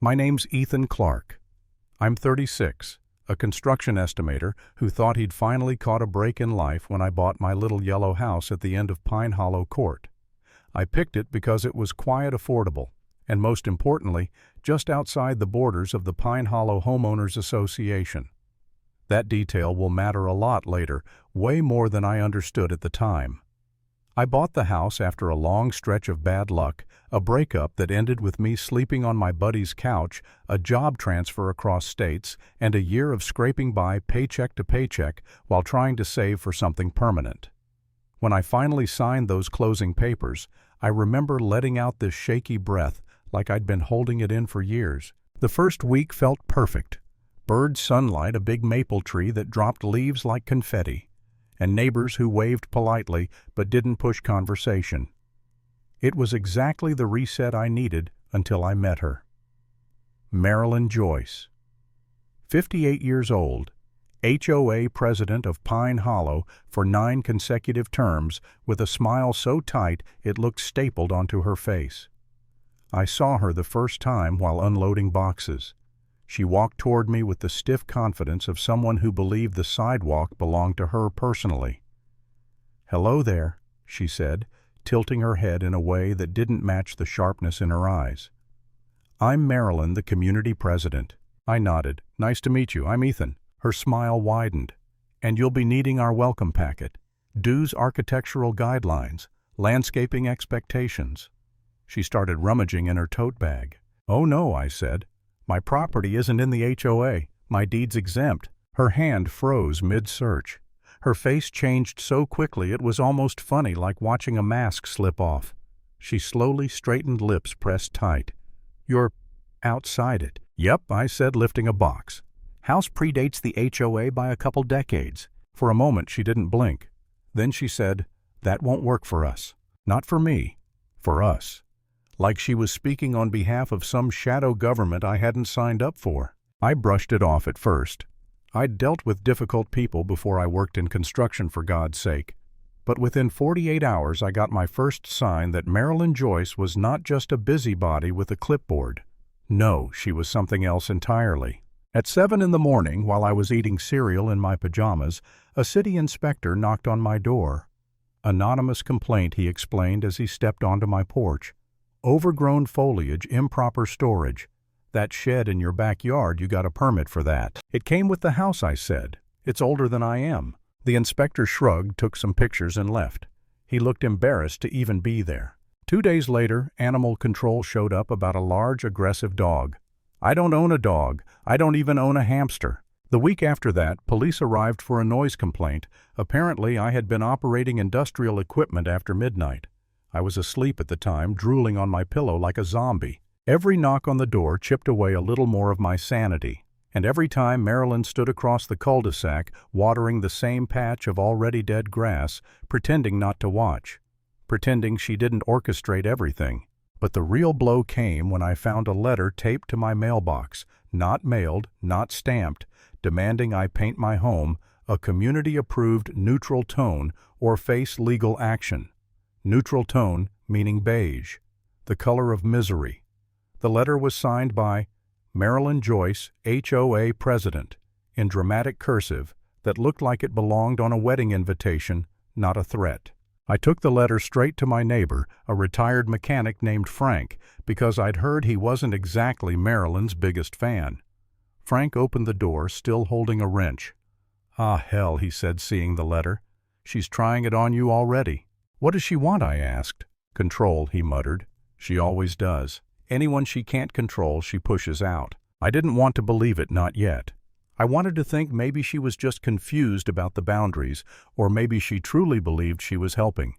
My name's Ethan Clark. I'm 36, a construction estimator who thought he'd finally caught a break in life when I bought my little yellow house at the end of Pine Hollow Court. I picked it because it was quiet, affordable, and most importantly, just outside the borders of the Pine Hollow Homeowners Association. That detail will matter a lot later, way more than I understood at the time. I bought the house after a long stretch of bad luck, a breakup that ended with me sleeping on my buddy's couch, a job transfer across states, and a year of scraping by paycheck to paycheck while trying to save for something permanent. When I finally signed those closing papers, I remember letting out this shaky breath like I'd been holding it in for years. The first week felt perfect. Bird sunlight, a big maple tree that dropped leaves like confetti, and neighbors who waved politely but didn't push conversation. It was exactly the reset I needed until I met her. Marilyn Joyce. 58 years old, HOA president of Pine Hollow for 9 consecutive terms, with a smile so tight it looked stapled onto her face. I saw her the first time while unloading boxes. She walked toward me with the stiff confidence of someone who believed the sidewalk belonged to her personally. "Hello there," she said, tilting her head in a way that didn't match the sharpness in her eyes. "I'm Marilyn, the community president." I nodded. "Nice to meet you. I'm Ethan." Her smile widened. "And you'll be needing our welcome packet. Dues, architectural guidelines, landscaping expectations." She started rummaging in her tote bag. "Oh no," I said. "My property isn't in the HOA. My deed's exempt." Her hand froze mid-search. Her face changed so quickly it was almost funny, like watching a mask slip off. She slowly straightened, lips pressed tight. "You're outside it." "Yep," I said, lifting a box. "House predates the HOA by a couple decades." For a moment she didn't blink. Then she said, "That won't work for us." "Not for me. For us." Like she was speaking on behalf of some shadow government I hadn't signed up for. I brushed it off at first. I'd dealt with difficult people before I worked in construction, for God's sake. But within 48 hours I got my first sign that Marilyn Joyce was not just a busybody with a clipboard. No, she was something else entirely. At 7 in the morning, while I was eating cereal in my pajamas, a city inspector knocked on my door. "Anonymous complaint," he explained as he stepped onto my porch. "Overgrown foliage, improper storage. That shed in your backyard, you got a permit for that." "It came with the house," I said. "It's older than I am." The inspector shrugged, took some pictures, and left. He looked embarrassed to even be there. 2 days later, animal control showed up about a large, aggressive dog. I don't own a dog. I don't even own a hamster. The week after that, police arrived for a noise complaint. Apparently, I had been operating industrial equipment after midnight. I was asleep at the time, drooling on my pillow like a zombie. Every knock on the door chipped away a little more of my sanity, and every time Marilyn stood across the cul-de-sac, watering the same patch of already dead grass, pretending not to watch, pretending she didn't orchestrate everything. But the real blow came when I found a letter taped to my mailbox, not mailed, not stamped, demanding I paint my home a community-approved neutral tone or face legal action. Neutral tone meaning beige, the color of misery. The letter was signed by Marilyn Joyce, HOA President, in dramatic cursive that looked like it belonged on a wedding invitation, not a threat. I took the letter straight to my neighbor, a retired mechanic named Frank, because I'd heard he wasn't exactly Marilyn's biggest fan. Frank opened the door, still holding a wrench. "Ah, hell," he said, seeing the letter. "She's trying it on you already." "What does she want?" I asked. "Control," he muttered. "She always does. Anyone she can't control, she pushes out." I didn't want to believe it, not yet. I wanted to think maybe she was just confused about the boundaries, or maybe she truly believed she was helping.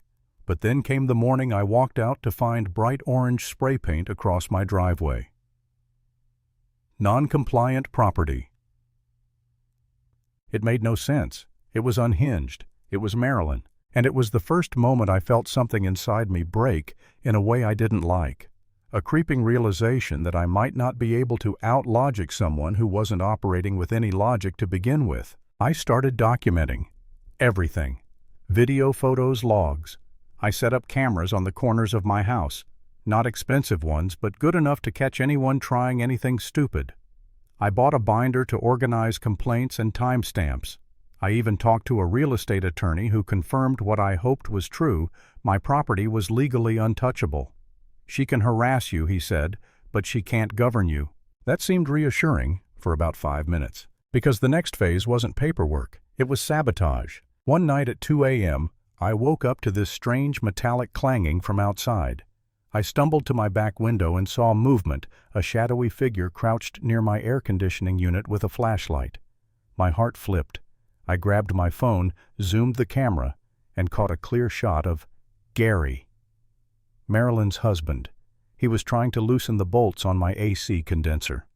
But then came the morning I walked out to find bright orange spray paint across my driveway. Non-compliant property. It made no sense. It was unhinged. It was Marilyn. And it was the first moment I felt something inside me break in a way I didn't like. A creeping realization that I might not be able to out-logic someone who wasn't operating with any logic to begin with. I started documenting everything. Video, photos, logs. I set up cameras on the corners of my house. Not expensive ones, but good enough to catch anyone trying anything stupid. I bought a binder to organize complaints and timestamps. I even talked to a real estate attorney who confirmed what I hoped was true: my property was legally untouchable. She can harass you, he said, but she can't govern you. That seemed reassuring for about 5 minutes, because the next phase wasn't paperwork, it was sabotage. One night at 2 a.m., I woke up to this strange metallic clanging from outside. I stumbled to my back window and saw movement, a shadowy figure crouched near my air conditioning unit with a flashlight. My heart flipped. I grabbed my phone, zoomed the camera, and caught a clear shot of Gary, Marilyn's husband. He was trying to loosen the bolts on my AC condenser.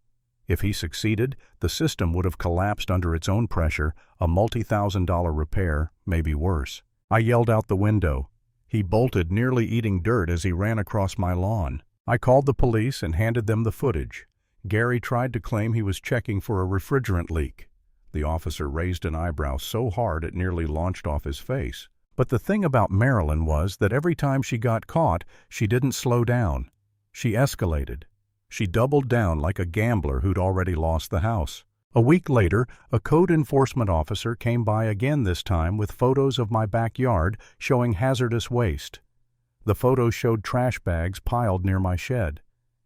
If he succeeded, the system would have collapsed under its own pressure, a multi-$1,000 repair, maybe worse. I yelled out the window. He bolted, nearly eating dirt as he ran across my lawn. I called the police and handed them the footage. Gary tried to claim he was checking for a refrigerant leak. The officer raised an eyebrow so hard it nearly launched off his face. But the thing about Marilyn was that every time she got caught, she didn't slow down. She escalated. She doubled down like a gambler who'd already lost the house. A week later, a code enforcement officer came by again, this time with photos of my backyard showing hazardous waste. The photos showed trash bags piled near my shed.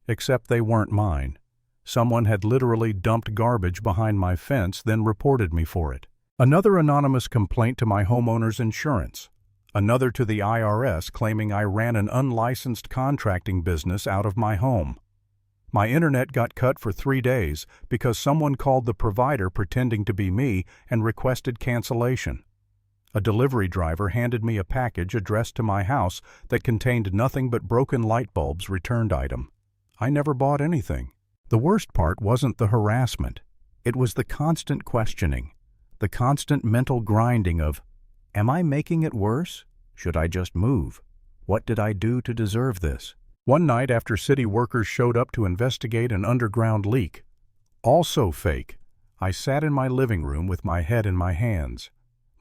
Except they weren't mine. Someone had literally dumped garbage behind my fence, then reported me for it. Another anonymous complaint to my homeowner's insurance. Another to the IRS claiming I ran an unlicensed contracting business out of my home. My internet got cut for 3 days because someone called the provider pretending to be me and requested cancellation. A delivery driver handed me a package addressed to my house that contained nothing but broken light bulbs, returned item. I never bought anything. The worst part wasn't the harassment. It was the constant questioning, the constant mental grinding of, am I making it worse? Should I just move? What did I do to deserve this? One night after city workers showed up to investigate an underground leak, also fake, I sat in my living room with my head in my hands.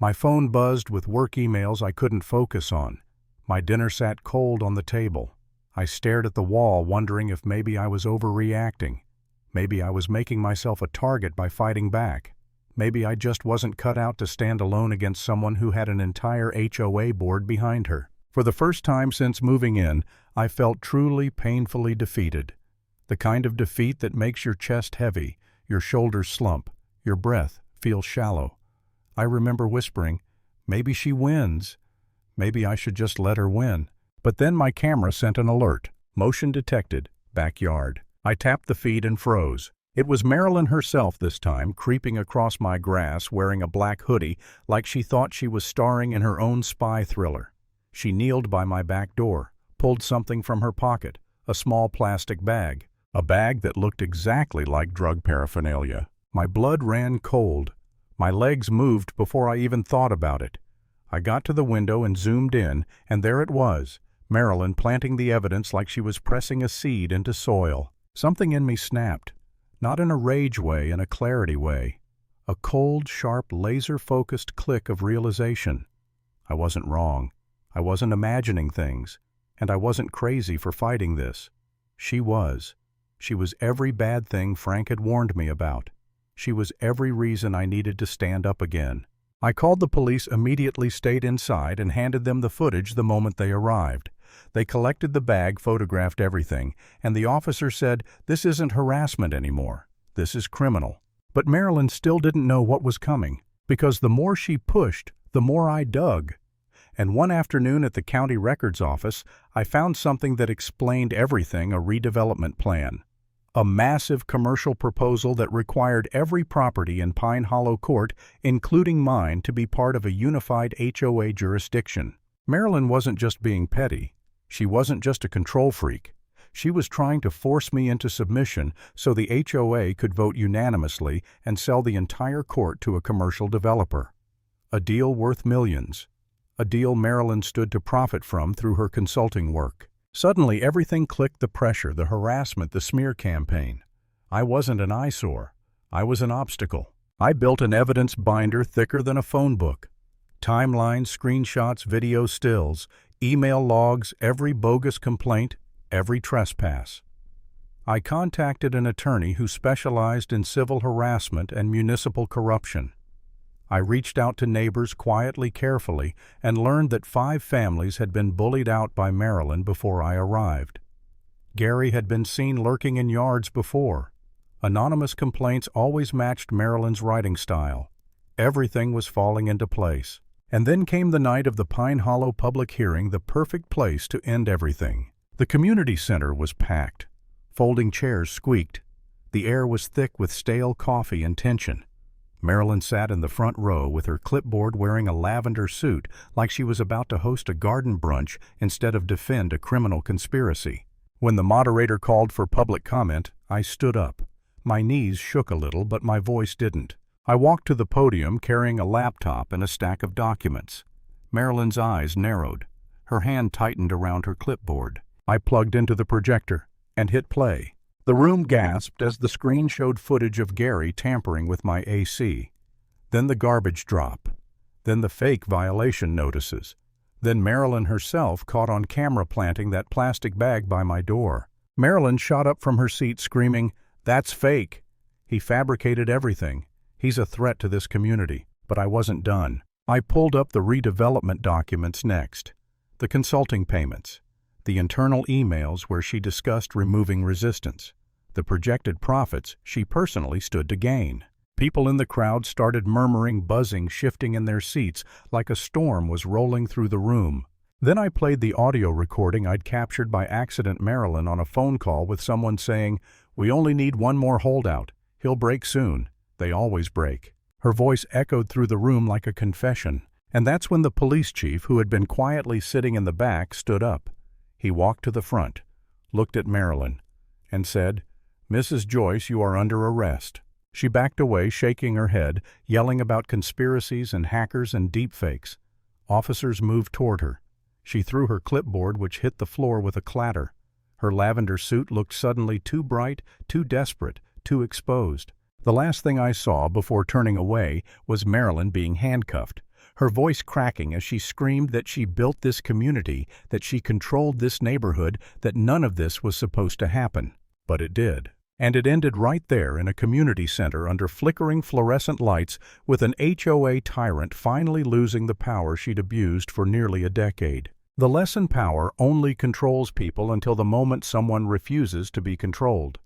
My phone buzzed with work emails I couldn't focus on. My dinner sat cold on the table. I stared at the wall, wondering if maybe I was overreacting. Maybe I was making myself a target by fighting back. Maybe I just wasn't cut out to stand alone against someone who had an entire HOA board behind her. For the first time since moving in, I felt truly painfully defeated. The kind of defeat that makes your chest heavy, your shoulders slump, your breath feel shallow. I remember whispering, maybe she wins. Maybe I should just let her win. But then my camera sent an alert. Motion detected. Backyard. I tapped the feed and froze. It was Marilyn herself this time, creeping across my grass wearing a black hoodie like she thought she was starring in her own spy thriller. She kneeled by my back door, pulled something from her pocket, a small plastic bag, a bag that looked exactly like drug paraphernalia. My blood ran cold. My legs moved before I even thought about it. I got to the window and zoomed in, and there it was, Marilyn planting the evidence like she was pressing a seed into soil. Something in me snapped, not in a rage way, in a clarity way. A cold, sharp, laser-focused click of realization. I wasn't wrong. I wasn't imagining things, and I wasn't crazy for fighting this. She was. She was every bad thing Frank had warned me about. She was every reason I needed to stand up again. I called the police immediately, stayed inside, and handed them the footage the moment they arrived. They collected the bag, photographed everything, and the officer said, "This isn't harassment anymore. This is criminal." But Marilyn still didn't know what was coming, because the more she pushed, the more I dug. And one afternoon at the county records office, I found something that explained everything: a redevelopment plan. A massive commercial proposal that required every property in Pine Hollow Court, including mine, to be part of a unified HOA jurisdiction. Marilyn wasn't just being petty. She wasn't just a control freak. She was trying to force me into submission so the HOA could vote unanimously and sell the entire court to a commercial developer. A deal worth millions. A deal Marilyn stood to profit from through her consulting work. Suddenly, everything clicked: the pressure, the harassment, the smear campaign. I wasn't an eyesore. I was an obstacle. I built an evidence binder thicker than a phone book. Timelines, screenshots, video stills, email logs, every bogus complaint, every trespass. I contacted an attorney who specialized in civil harassment and municipal corruption. I reached out to neighbors quietly, carefully, and learned that 5 families had been bullied out by Marilyn before I arrived. Gary had been seen lurking in yards before. Anonymous complaints always matched Marilyn's writing style. Everything was falling into place. And then came the night of the Pine Hollow public hearing, the perfect place to end everything. The community center was packed. Folding chairs squeaked. The air was thick with stale coffee and tension. Marilyn sat in the front row with her clipboard, wearing a lavender suit, like she was about to host a garden brunch instead of defend a criminal conspiracy. When the moderator called for public comment, I stood up. My knees shook a little, but my voice didn't. I walked to the podium carrying a laptop and a stack of documents. Marilyn's eyes narrowed. Her hand tightened around her clipboard. I plugged into the projector and hit play. The room gasped as the screen showed footage of Gary tampering with my AC. Then the garbage drop. Then the fake violation notices. Then Marilyn herself caught on camera planting that plastic bag by my door. Marilyn shot up from her seat screaming, "That's fake. He fabricated everything. He's a threat to this community." But I wasn't done. I pulled up the redevelopment documents next. The consulting payments. The internal emails where she discussed removing resistance. The projected profits she personally stood to gain. People in the crowd started murmuring, buzzing, shifting in their seats like a storm was rolling through the room. Then I played the audio recording I'd captured by accident Marilyn on a phone call with someone saying, "We only need one more holdout. He'll break soon. They always break." Her voice echoed through the room like a confession. And that's when the police chief, who had been quietly sitting in the back, stood up. He walked to the front, looked at Marilyn, and said, "Mrs. Joyce, you are under arrest." She backed away, shaking her head, yelling about conspiracies and hackers and deepfakes. Officers moved toward her. She threw her clipboard, which hit the floor with a clatter. Her lavender suit looked suddenly too bright, too desperate, too exposed. The last thing I saw before turning away was Marilyn being handcuffed, her voice cracking as she screamed that she built this community, that she controlled this neighborhood, that none of this was supposed to happen. But it did. And it ended right there in a community center under flickering fluorescent lights, with an HOA tyrant finally losing the power she'd abused for nearly a decade. The lesson: power only controls people until the moment someone refuses to be controlled.